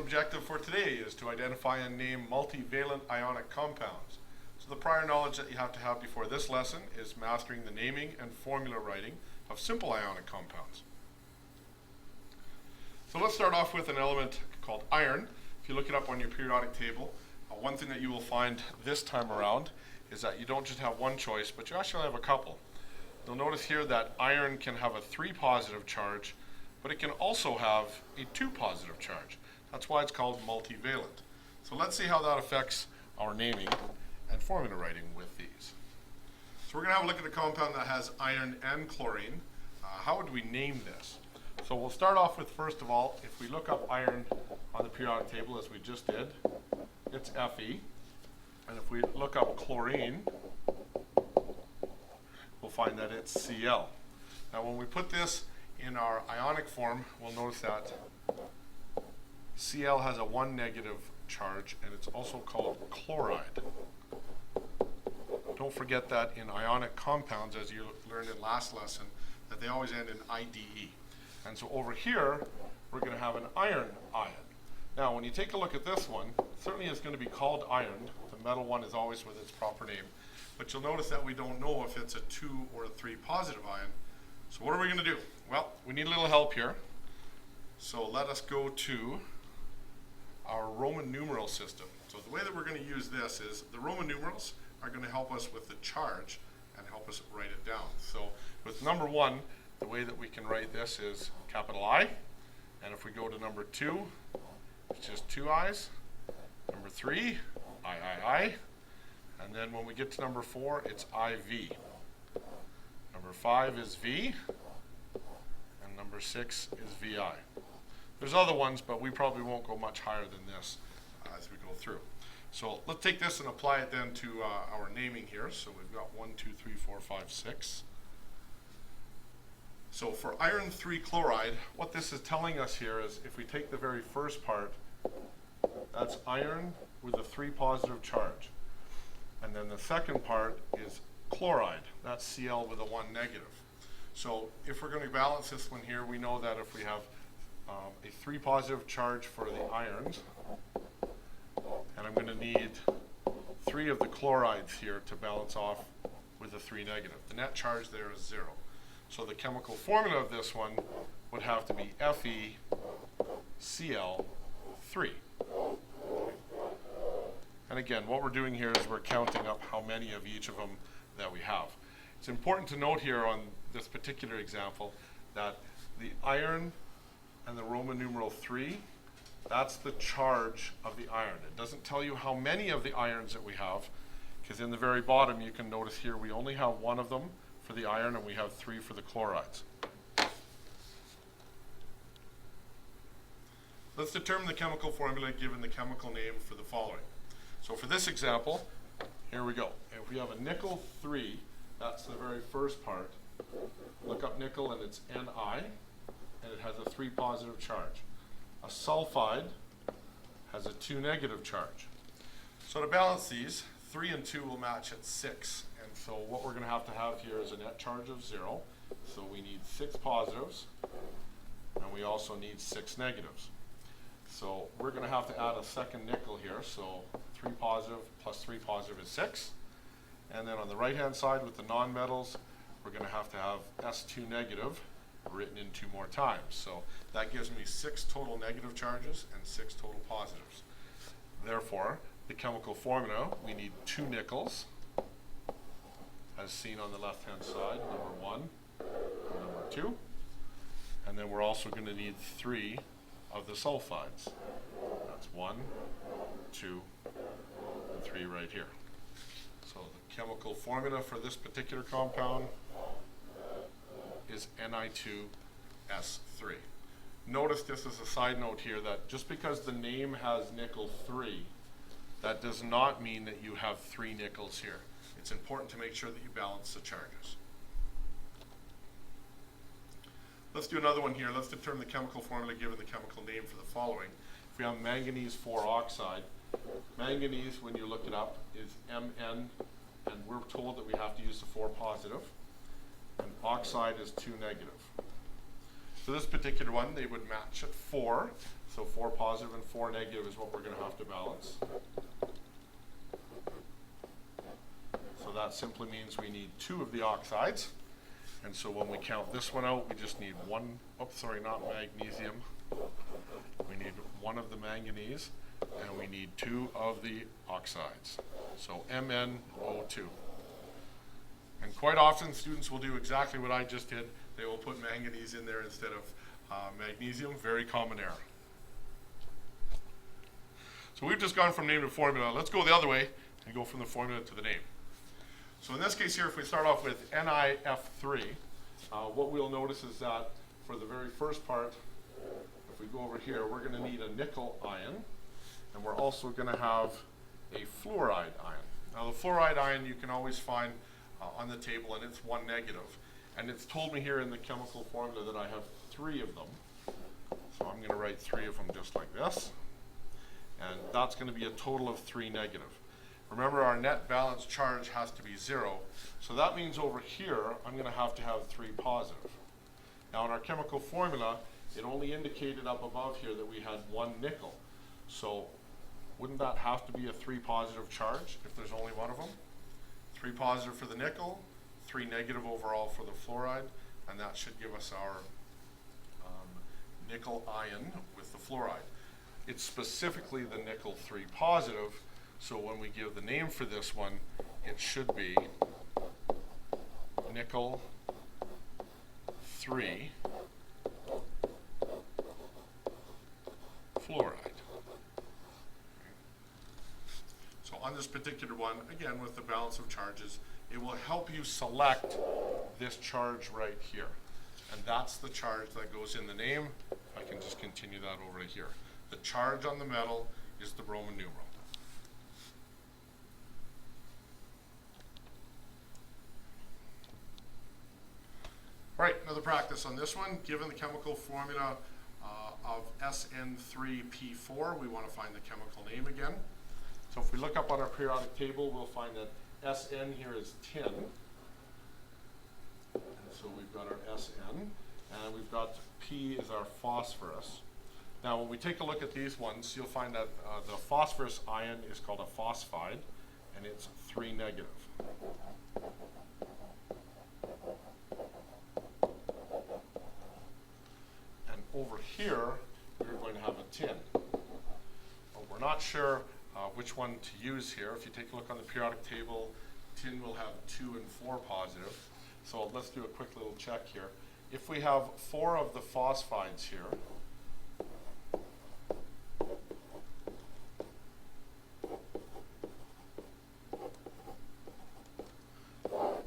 objective for today is to identify and name multivalent ionic compounds. So the prior knowledge that you have to have before this lesson is mastering the naming and formula writing of simple ionic compounds. So let's start off with an element called iron. If you look it up on your periodic table, one thing that you will find this time around is that you don't just have one choice, but you actually have a couple. You'll notice here that iron can have a 3 positive charge, but it can also have a 2 positive charge. That's why it's called multivalent. So let's see how that affects our naming and formula writing with these. So we're going to have a look at a compound that has iron and chlorine. How would we name this? So we'll start off with, first of all, if we look up iron on the periodic table as we just did, it's Fe. And if we look up chlorine, we'll find that it's Cl. Now when we put this in our ionic form, we'll notice that Cl has a 1 negative charge, and it's also called chloride. Don't forget that in ionic compounds, as you learned in last lesson, that they always end in IDE. And so over here, we're going to have an iron ion. Now, when you take a look at this one, certainly it's going to be called iron. The metal one is always with its proper name. But you'll notice that we don't know if it's a 2 or a 3 positive ion. So what are we going to do? Well, we need a little help here. So let us go to our Roman numeral system. So the way that we're going to use this is the Roman numerals are going to help us with the charge and help us write it down. So with number 1, the way that we can write this is capital I. And if we go to number 2, it's just 2 I's. Number 3, I. And then when we get to number 4, it's IV. Number 5 is V. And number 6 is VI. There's other ones, but we probably won't go much higher than this as we go through. So let's take this and apply it then to our naming here. So we've got 1, 2, 3, 4, 5, 6. So for iron 3 chloride, what this is telling us here is if we take the very first part, that's iron with a 3 positive charge. And then the second part is chloride. That's Cl with a 1 negative. So if we're going to balance this one here, we know that if we have a 3 positive charge for the irons, and I'm going to need 3 of the chlorides here to balance off with a 3 negative. The net charge there is 0. So the chemical formula of this one would have to be FeCl3. And again, what we're doing here is we're counting up how many of each of them that we have. It's important to note here on this particular example that the iron and the Roman numeral 3, that's the charge of the iron. It doesn't tell you how many of the irons that we have, because in the very bottom you can notice here we only have 1 of them for the iron and we have 3 for the chlorides. Let's determine the chemical formula given the chemical name for the following. So for this example, here we go. If we have a nickel 3, that's the very first part. Look up nickel and it's Ni, and it has a 3 positive charge. A sulfide has a 2 negative charge. So to balance these, 3 and 2 will match at 6. And so what we're going to have here is a net charge of 0. So we need 6 positives, and we also need 6 negatives. So we're going to have to add a second nickel here. So 3 positive plus 3 positive is 6. And then on the right-hand side with the nonmetals, we're going to have S2 negative written in 2 more times. So that gives me 6 total negative charges and 6 total positives. Therefore, the chemical formula, we need 2 nickels, as seen on the left-hand side, number 1 and number 2. And then we're also going to need 3 of the sulfides. That's 1, 2, and 3 right here. So the chemical formula for this particular compound is Ni2S3. Notice this is a side note here that just because the name has nickel 3, that does not mean that you have 3 nickels here. It's important to make sure that you balance the charges. Let's do another one here. Let's determine the chemical formula given the chemical name for the following. If we have manganese 4 oxide, manganese, when you look it up, is Mn, and we're told that we have to use the 4 positive, and oxide is 2 negative. For this particular one, they would match at 4. So 4 positive and 4 negative is what we're going to have to balance. So that simply means we need 2 of the oxides. And so when we count this one out, we just need 1, oops, sorry, not magnesium. We need 1 of the manganese, and we need 2 of the oxides. So MnO2. And quite often, students will do exactly what I just did. They will put manganese in there instead of magnesium. Very common error. So we've just gone from name to formula. Let's go the other way and go from the formula to the name. So in this case here, if we start off with NiF3, what we'll notice is that for the very first part, if we go over here, we're going to need a nickel ion, and we're also going to have a fluoride ion. Now the fluoride ion you can always find on the table, and it's 1 negative. And it's told me here in the chemical formula that I have 3 of them. So I'm going to write 3 of them just like this. And that's going to be a total of 3 negative. Remember, our net balance charge has to be 0. So that means over here, I'm going to have 3 positive. Now in our chemical formula, it only indicated up above here that we had 1 nickel. So wouldn't that have to be a 3 positive charge if there's only 1 of them? 3 positive for the nickel, 3 negative overall for the fluoride, and that should give us our nickel ion with the fluoride. It's specifically the nickel 3 positive, so when we give the name for this one, it should be nickel 3 fluoride. So on this particular one, again with the balance of charges, it will help you select this charge right here. And that's the charge that goes in the name. I can just continue that over to here. The charge on the metal is the Roman numeral. All right, another practice on this one. Given the chemical formula of SN3P4, we want to find the chemical name again. So if we look up on our periodic table, we'll find that Sn here is tin. And so we've got our Sn, and we've got P is our phosphorus. Now when we take a look at these ones, you'll find that the phosphorus ion is called a phosphide, and it's 3 negative. And over here, we're going to have a tin. But we're not sure which one to use here. If you take a look on the periodic table, tin will have 2 and 4 positive. So let's do a quick little check here. If we have 4 of the phosphides here,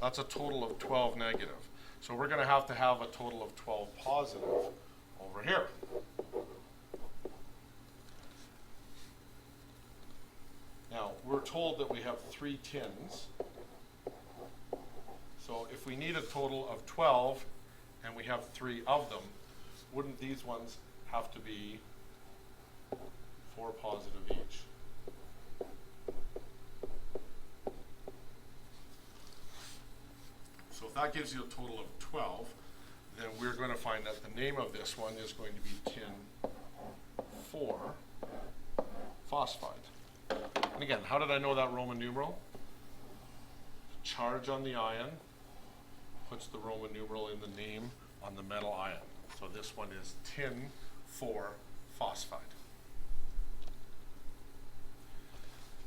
that's a total of 12 negative. So we're going to have a total of 12 positive over here. Now, we're told that we have 3 tins. So if we need a total of 12 and we have 3 of them, wouldn't these ones have to be 4 positive each? So if that gives you a total of 12, then we're going to find that the name of this one is going to be tin 4 phosphide. And again, how did I know that Roman numeral? Charge on the ion puts the Roman numeral in the name on the metal ion. So this one is tin 4 phosphide.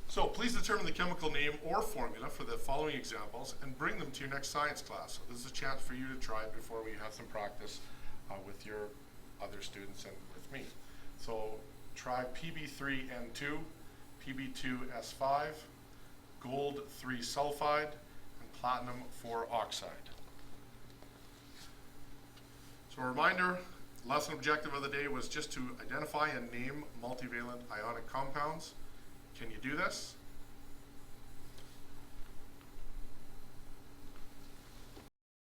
So please determine the chemical name or formula for the following examples and bring them to your next science class. So this is a chance for you to try it before we have some practice with your other students and with me. So try Pb3N2, Pb2S5, gold 3 sulfide, and platinum 4 oxide. So a reminder, lesson objective of the day was just to identify and name multivalent ionic compounds. Can you do this?